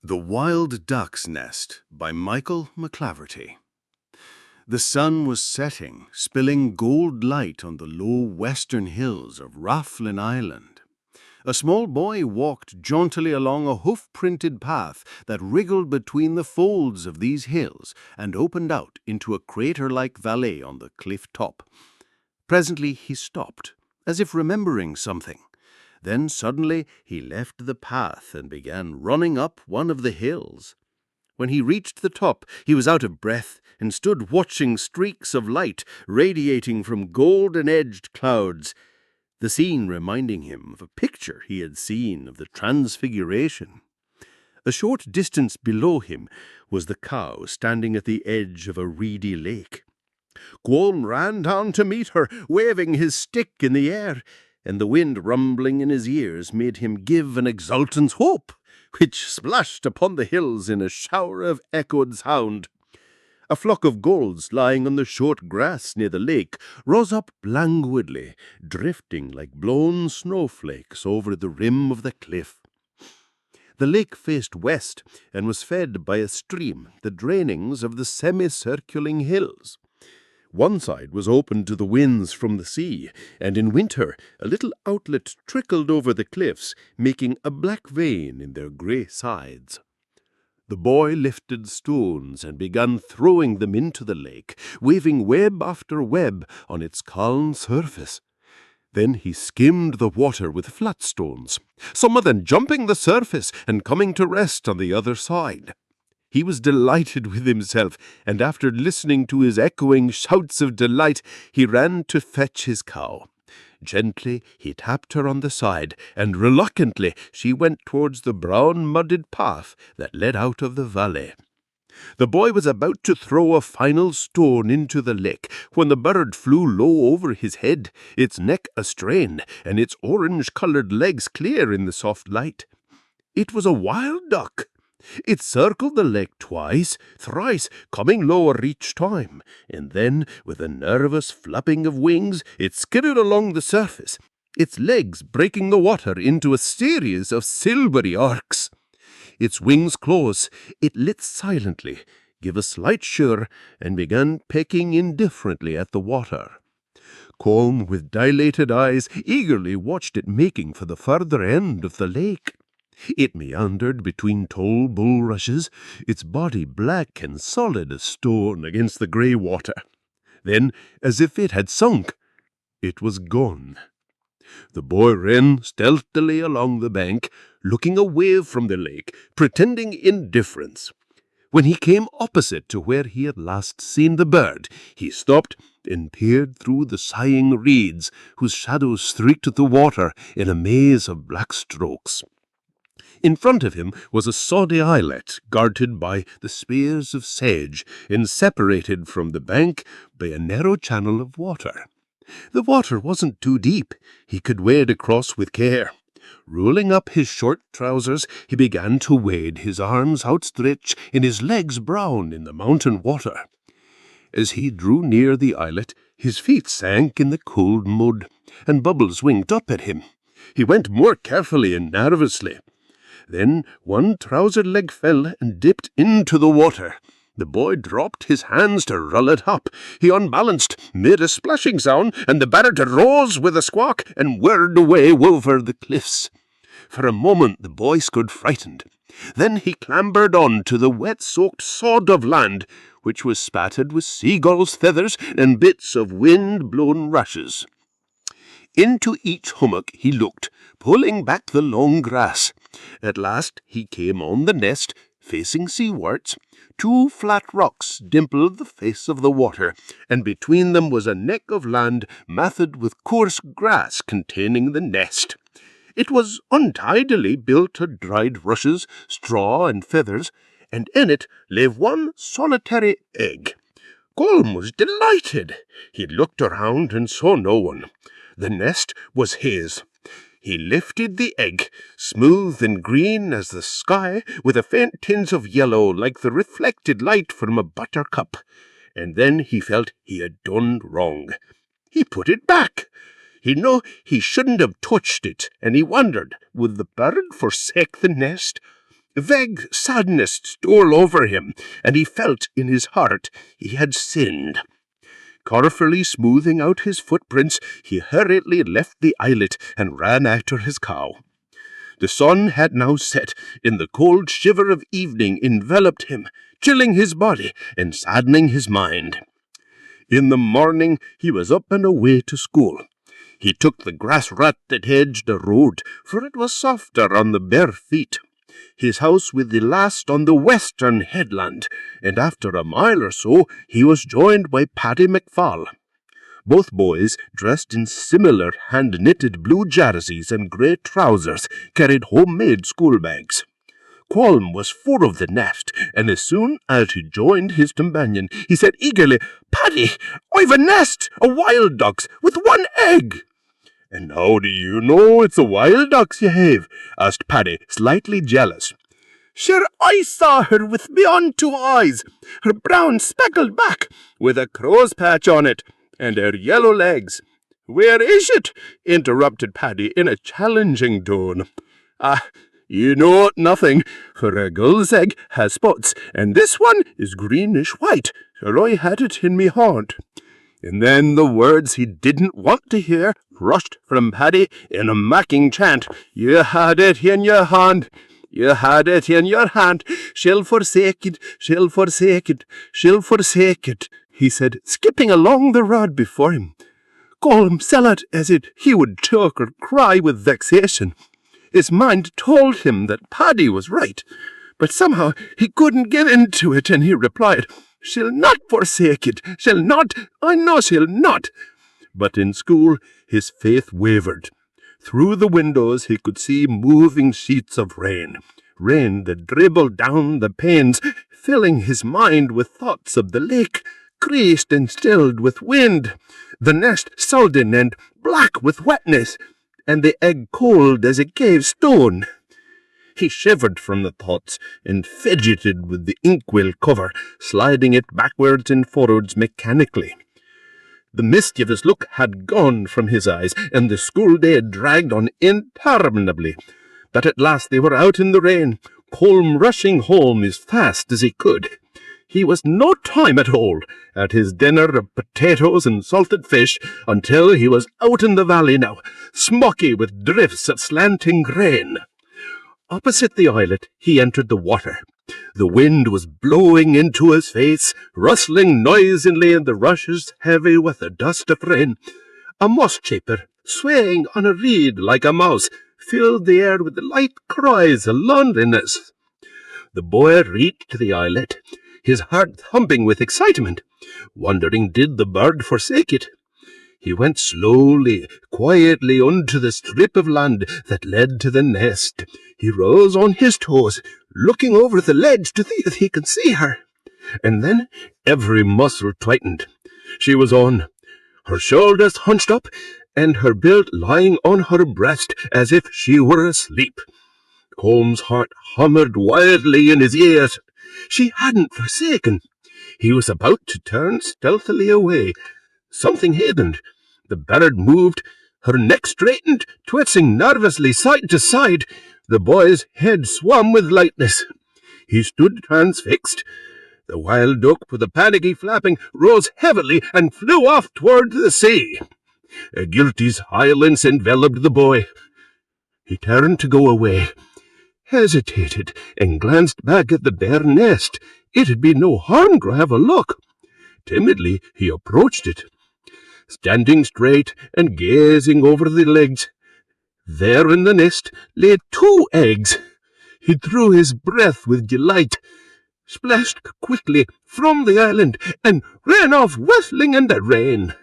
The Wild Duck's Nest by Michael McClaverty. The sun was setting, spilling gold light on the low western hills of Rathlin Island. A small boy walked jauntily along a hoof-printed path that wriggled between the folds of these hills and opened out into a crater-like valley on the cliff top. Presently he stopped, as if remembering something. Then suddenly he left the path and began running up one of the hills. When he reached the top, he was out of breath and stood watching streaks of light radiating from golden-edged clouds, the scene reminding him of a picture he had seen of the Transfiguration. A short distance below him was the cow standing at the edge of a reedy lake. Quolm ran down to meet her, waving his stick in the air, and the wind rumbling in his ears made him give an exultant whoop, which splashed upon the hills in a shower of echoed sound. A flock of gulls lying on the short grass near the lake rose up languidly, drifting like blown snowflakes over the rim of the cliff. The lake faced west and was fed by a stream, the drainings of the semicirculating hills. One side was open to the winds from the sea, and in winter a little outlet trickled over the cliffs, making a black vein in their grey sides. The boy lifted stones and began throwing them into the lake, waving web after web on its calm surface. Then he skimmed the water with flat stones, some of them jumping the surface and coming to rest on the other side. He was delighted with himself, and after listening to his echoing shouts of delight, he ran to fetch his cow. Gently he tapped her on the side, and reluctantly she went towards the brown mudded path that led out of the valley. The boy was about to throw a final stone into the lake when the bird flew low over his head, its neck a-strain, and its orange-coloured legs clear in the soft light. It was a wild duck. It circled the lake twice, thrice, coming lower each time, and then, with a nervous flapping of wings, it skidded along the surface, its legs breaking the water into a series of silvery arcs. Its wings closed, it lit silently, gave a slight shudder, and began pecking indifferently at the water. Quolm, with dilated eyes, eagerly watched it making for the further end of the lake. It meandered between tall bulrushes, its body black and solid as stone against the grey water. Then, as if it had sunk, it was gone. The boy ran stealthily along the bank, looking away from the lake, pretending indifference. When he came opposite to where he had last seen the bird, he stopped and peered through the sighing reeds, whose shadows streaked the water in a maze of black strokes. In front of him was a soddy islet guarded by the spears of sedge and separated from the bank by a narrow channel of water. The water wasn't too deep. He could wade across with care. Rolling up his short trousers, he began to wade, his arms outstretched and his legs brown in the mountain water. As he drew near the islet, his feet sank in the cold mud, and bubbles winked up at him. He went more carefully and nervously. Then one trouser leg fell and dipped into the water. The boy dropped his hands to roll it up. He unbalanced, made a splashing sound, and the bird rose with a squawk and whirred away over the cliffs. For a moment the boy stood frightened. Then he clambered on to the wet-soaked sod of land, which was spattered with seagulls' feathers and bits of wind-blown rushes. Into each hummock he looked, pulling back the long grass. At last he came on the nest, facing seawards. 2 flat rocks dimpled the face of the water, and between them was a neck of land matted with coarse grass containing the nest. It was untidily built of dried rushes, straw, and feathers, and in it lay one solitary egg. Quolm was delighted. He looked around and saw no one. The nest was his. He lifted the egg, smooth and green as the sky, with a faint tinge of yellow like the reflected light from a buttercup, and then he felt he had done wrong. He put it back. He knew he shouldn't have touched it, and he wondered, would the bird forsake the nest? Vague sadness stole over him, and he felt in his heart he had sinned. Carefully smoothing out his footprints, he hurriedly left the islet and ran after his cow. The sun had now set, and the cold shiver of evening enveloped him, chilling his body and saddening his mind. In the morning he was up and away to school. He took the grass rat that hedged the road, for it was softer on the bare feet. His house was the last on the western headland, and after a mile or so he was joined by Paddy McFall. Both boys, dressed in similar hand-knitted blue jerseys and grey trousers, carried homemade schoolbags. Colm was full of the nest, and as soon as he joined his companion, he said eagerly, "Paddy, I've a nest of wild ducks with one egg." "And how do you know it's a wild ducks you have?" asked Paddy, slightly jealous. "Sure, I saw her with me own 2 eyes, her brown speckled back, with a crow's patch on it, and her yellow legs." "Where is it?" interrupted Paddy in a challenging tone. You know nothing, for a gull's egg has spots, and this one is greenish-white, for I had it in me haunt." And then the words he didn't want to hear rushed from Paddy in a mocking chant. "You had it in your hand, you had it in your hand, she'll forsake it, she'll forsake it, she'll forsake it," he said, skipping along the road before him. Colm said as if he would choke or cry with vexation. His mind told him that Paddy was right, but somehow he couldn't get into it, and he replied, "She'll not forsake it, she'll not, I know she'll not." But in school his faith wavered. Through the windows he could see moving sheets of rain that dribbled down the panes, filling his mind with thoughts of the lake, creased and stilled with wind, the nest sullen and black with wetness, and the egg cold as a cave stone. He shivered from the thoughts and fidgeted with the inkwell cover, sliding it backwards and forwards mechanically. The mischievous look had gone from his eyes, and the school day had dragged on interminably. But at last they were out in the rain, Colm rushing home as fast as he could. He was no time at all at his dinner of potatoes and salted fish until he was out in the valley now, smoky with drifts of slanting rain. Opposite the islet he entered the water. The wind was blowing into his face, rustling noisily in the rushes heavy with the dust of rain. A moss-chaper, swaying on a reed like a mouse, filled the air with light cries of loneliness. The boy reached the islet, his heart thumping with excitement, wondering did the bird forsake it. He went slowly, quietly onto the strip of land that led to the nest. He rose on his toes, looking over the ledge to see if he could see her. And then every muscle tightened. She was on, her shoulders hunched up, and her bill lying on her breast as if she were asleep. Colm's heart hummed wildly in his ears. She hadn't forsaken. He was about to turn stealthily away. Something happened. The bird moved, her neck straightened, twisting nervously side to side. The boy's head swam with lightness. He stood transfixed. The wild duck, with a panicky flapping, rose heavily and flew off toward the sea. A guilty silence enveloped the boy. He turned to go away, hesitated, and glanced back at the bare nest. It'd be no harm to have a look. Timidly he approached it, standing straight and gazing over the legs. There in the nest lay 2 eggs. He drew his breath with delight, splashed quickly from the island, and ran off whistling in the rain.